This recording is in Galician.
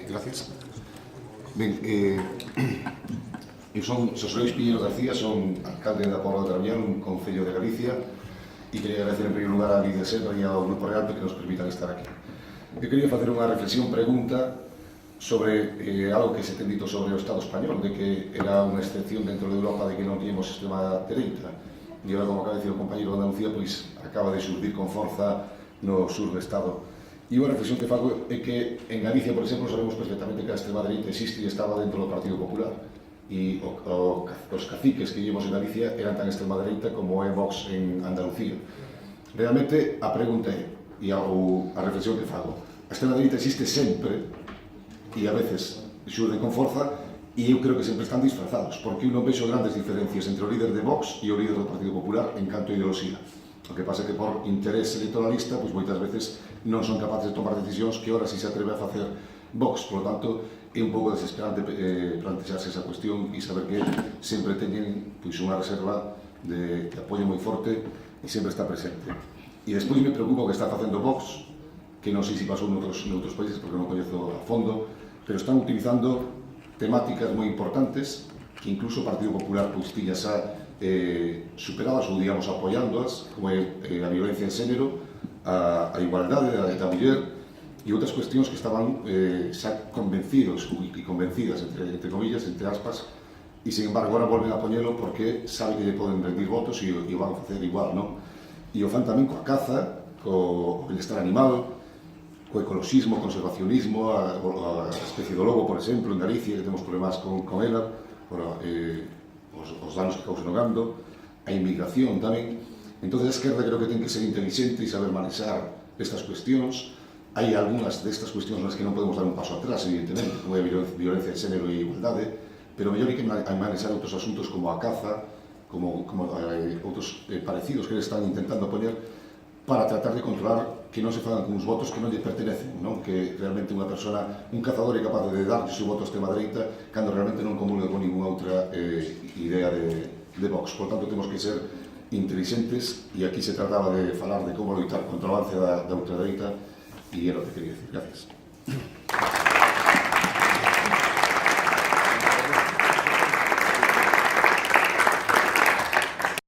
Gracias. Ben, eu son Xosé Luis Piñeiro García, son alcalde da Pobra de Traviñán, un concello de Galicia, e quería agradecer en primeiro lugar a Lidia Serra e ao Grupo Real que nos permitan estar aquí. Eu quería facer unha reflexión, pregunta, sobre algo que se ten dito sobre o Estado español, de que era unha excepción dentro de Europa de que non tínhamos extrema dereita. E agora, como acaba de decir o compañero de Andalucía, pois acaba de surdir con forza no sur do Estado. E unha reflexión que fago é que en Galicia, por exemplo, sabemos perfectamente que a extrema dereita existe e estaba dentro do Partido Popular. E os caciques que vivimos en Galicia eran tan extrema dereita como é Vox en Andalucía. Realmente, a pregunta é, e a reflexión que fago, a extrema dereita existe sempre e a veces xurde con forza, e eu creo que sempre están disfrazados, porque eu non vexo grandes diferencias entre o líder de Vox e o líder do Partido Popular en canto a ideoloxía. O que pasa é que por interés electoralista, pois moitas veces non son capaces de tomar decisións que ora si se atreve a facer Vox. Por lo tanto, é un pouco desesperante plantexarse esa cuestión e saber que sempre teñen pois, unha reserva de apoio moi forte e sempre está presente. E despois me preocupa o que está facendo Vox, que non sei se pasou noutros países porque non coñezo a fondo, pero están utilizando temáticas moi importantes que incluso o Partido Popular pois, tiña xa superadas ou, digamos, apoiándoas, como é a violencia en xénero, a igualdade da muller e outras cuestións que estaban xa convencidos e convencidas, entre comillas, entre aspas, e, sin embargo, agora volven a poñelo porque saben que lle poden rendir votos e o van a facer igual, non? E o fan tamén coa caza, co bienestar animal, co ecoloxismo, conservacionismo, a especie do lobo, por exemplo, en Galicia, que temos problemas con ela, os danos que causa no gando, a inmigración tamén. Entón, a esquerda creo que ten que ser inteligente e saber manexar estas cuestións. Hai algunhas destas cuestións nas que non podemos dar un paso atrás, evidentemente, como é a violencia de xénero e igualdade, pero mellor hai que manexar outros asuntos como a caza, como outros parecidos que eles están intentando poñer para tratar de controlar que non se fagan con uns votos que non lle pertenecen, non? Que realmente unha persona, un cazador é capaz de dar o seu voto a extrema dereita cando realmente non comulga con ninguna outra idea de Vox. Por tanto, temos que ser inteligentes e aquí se trataba de falar de como loitar contra o avance da ultradereita e era o que quería decir. Gracias.